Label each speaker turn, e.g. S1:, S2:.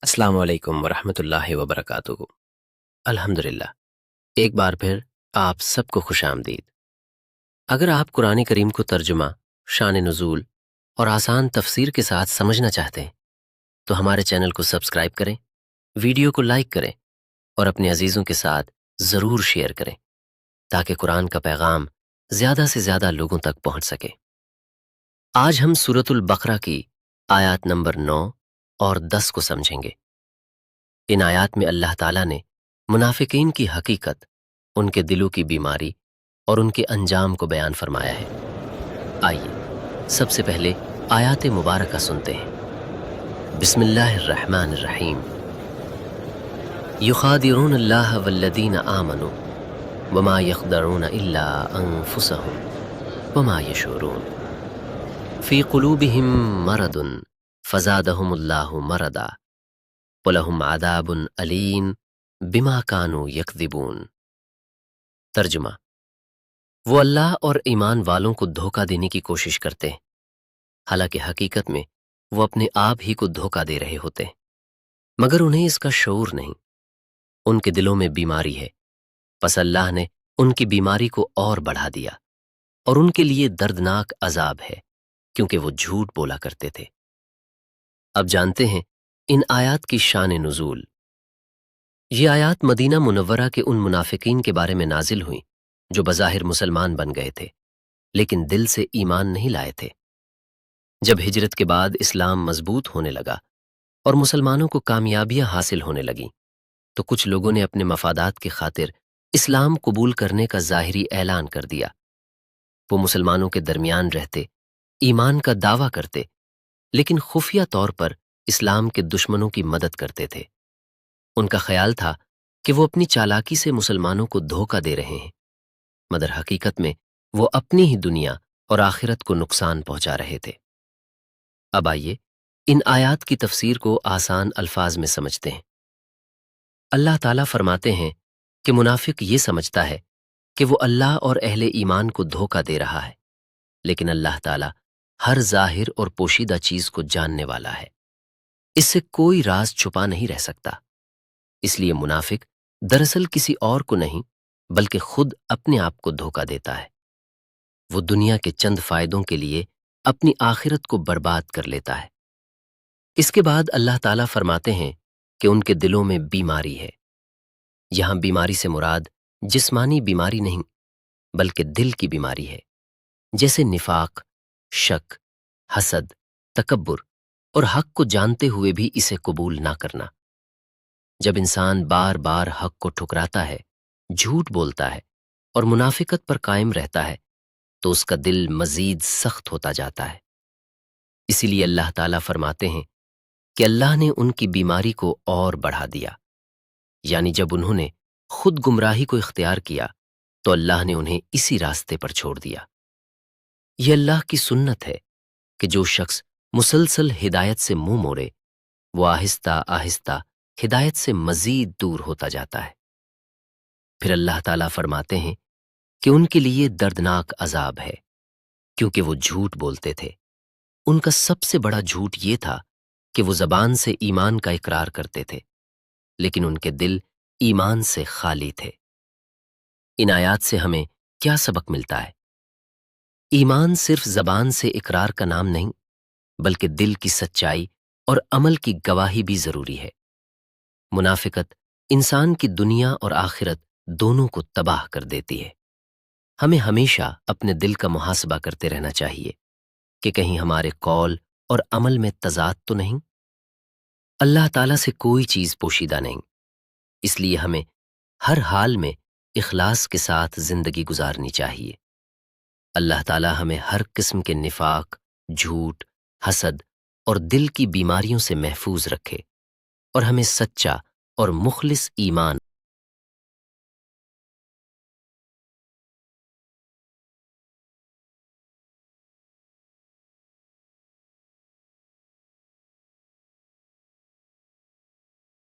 S1: السلام علیکم ورحمۃ اللہ وبرکاتہ۔ الحمدللہ، ایک بار پھر آپ سب کو خوش آمدید۔ اگر آپ قرآن کریم کو ترجمہ، شان نزول اور آسان تفسیر کے ساتھ سمجھنا چاہتے ہیں تو ہمارے چینل کو سبسکرائب کریں، ویڈیو کو لائک کریں اور اپنے عزیزوں کے ساتھ ضرور شیئر کریں تاکہ قرآن کا پیغام زیادہ سے زیادہ لوگوں تک پہنچ سکے۔ آج ہم سورۃ البقرہ کی آیات نمبر 9 اور 10 کو سمجھیں گے۔ ان آیات میں اللہ تعالیٰ نے منافقین کی حقیقت، ان کے دلوں کی بیماری اور ان کے انجام کو بیان فرمایا ہے۔ آئیے سب سے پہلے آیات مبارکہ سنتے ہیں۔ بسم اللہ الرحمن الرحیم۔ یخادعون اللہ والذین آمنوا وما یخدعون الا انفسهم وما یشعرون فی قلوبہم مرض فزادہم اللہ مرضا وَلَهُمْ عَذَابٌ أَلِيمٌ بِمَا كَانُوا يَكْذِبُونَ۔ ترجمہ: وہ اللہ اور ایمان والوں کو دھوکہ دینے کی کوشش کرتے ہیں، حالانکہ حقیقت میں وہ اپنے آپ ہی کو دھوکہ دے رہے ہوتے ہیں، مگر انہیں اس کا شعور نہیں۔ ان کے دلوں میں بیماری ہے، پس اللہ نے ان کی بیماری کو اور بڑھا دیا، اور ان کے لیے دردناک عذاب ہے کیونکہ وہ جھوٹ بولا کرتے تھے۔ اب جانتے ہیں ان آیات کی شان نزول۔ یہ آیات مدینہ منورہ کے ان منافقین کے بارے میں نازل ہوئیں جو بظاہر مسلمان بن گئے تھے لیکن دل سے ایمان نہیں لائے تھے۔ جب ہجرت کے بعد اسلام مضبوط ہونے لگا اور مسلمانوں کو کامیابیاں حاصل ہونے لگیں تو کچھ لوگوں نے اپنے مفادات کی خاطر اسلام قبول کرنے کا ظاہری اعلان کر دیا۔ وہ مسلمانوں کے درمیان رہتے، ایمان کا دعویٰ کرتے، لیکن خفیہ طور پر اسلام کے دشمنوں کی مدد کرتے تھے۔ ان کا خیال تھا کہ وہ اپنی چالاکی سے مسلمانوں کو دھوکہ دے رہے ہیں، مگر حقیقت میں وہ اپنی ہی دنیا اور آخرت کو نقصان پہنچا رہے تھے۔ اب آئیے ان آیات کی تفسیر کو آسان الفاظ میں سمجھتے ہیں۔ اللہ تعالیٰ فرماتے ہیں کہ منافق یہ سمجھتا ہے کہ وہ اللہ اور اہل ایمان کو دھوکہ دے رہا ہے، لیکن اللہ تعالیٰ ہر ظاہر اور پوشیدہ چیز کو جاننے والا ہے، اس سے کوئی راز چھپا نہیں رہ سکتا۔ اس لیے منافق دراصل کسی اور کو نہیں بلکہ خود اپنے آپ کو دھوکہ دیتا ہے۔ وہ دنیا کے چند فائدوں کے لیے اپنی آخرت کو برباد کر لیتا ہے۔ اس کے بعد اللہ تعالیٰ فرماتے ہیں کہ ان کے دلوں میں بیماری ہے۔ یہاں بیماری سے مراد جسمانی بیماری نہیں بلکہ دل کی بیماری ہے، جیسے نفاق، شک، حسد، تکبر اور حق کو جانتے ہوئے بھی اسے قبول نہ کرنا۔ جب انسان بار بار حق کو ٹھکراتا ہے، جھوٹ بولتا ہے اور منافقت پر قائم رہتا ہے تو اس کا دل مزید سخت ہوتا جاتا ہے۔ اسی لیے اللہ تعالیٰ فرماتے ہیں کہ اللہ نے ان کی بیماری کو اور بڑھا دیا، یعنی جب انہوں نے خود گمراہی کو اختیار کیا تو اللہ نے انہیں اسی راستے پر چھوڑ دیا۔ یہ اللہ کی سنت ہے کہ جو شخص مسلسل ہدایت سے منہ موڑے وہ آہستہ آہستہ ہدایت سے مزید دور ہوتا جاتا ہے۔ پھر اللہ تعالیٰ فرماتے ہیں کہ ان کے لیے دردناک عذاب ہے کیونکہ وہ جھوٹ بولتے تھے۔ ان کا سب سے بڑا جھوٹ یہ تھا کہ وہ زبان سے ایمان کا اقرار کرتے تھے لیکن ان کے دل ایمان سے خالی تھے۔ ان آیات سے ہمیں کیا سبق ملتا ہے؟ ایمان صرف زبان سے اقرار کا نام نہیں بلکہ دل کی سچائی اور عمل کی گواہی بھی ضروری ہے۔ منافقت انسان کی دنیا اور آخرت دونوں کو تباہ کر دیتی ہے۔ ہمیں ہمیشہ اپنے دل کا محاسبہ کرتے رہنا چاہیے کہ کہیں ہمارے قول اور عمل میں تضاد تو نہیں۔ اللہ تعالیٰ سے کوئی چیز پوشیدہ نہیں، اس لیے ہمیں ہر حال میں اخلاص کے ساتھ زندگی گزارنی چاہیے۔ اللہ تعالیٰ ہمیں ہر قسم کے نفاق، جھوٹ، حسد اور دل کی بیماریوں سے محفوظ رکھے اور ہمیں سچا اور مخلص ایمان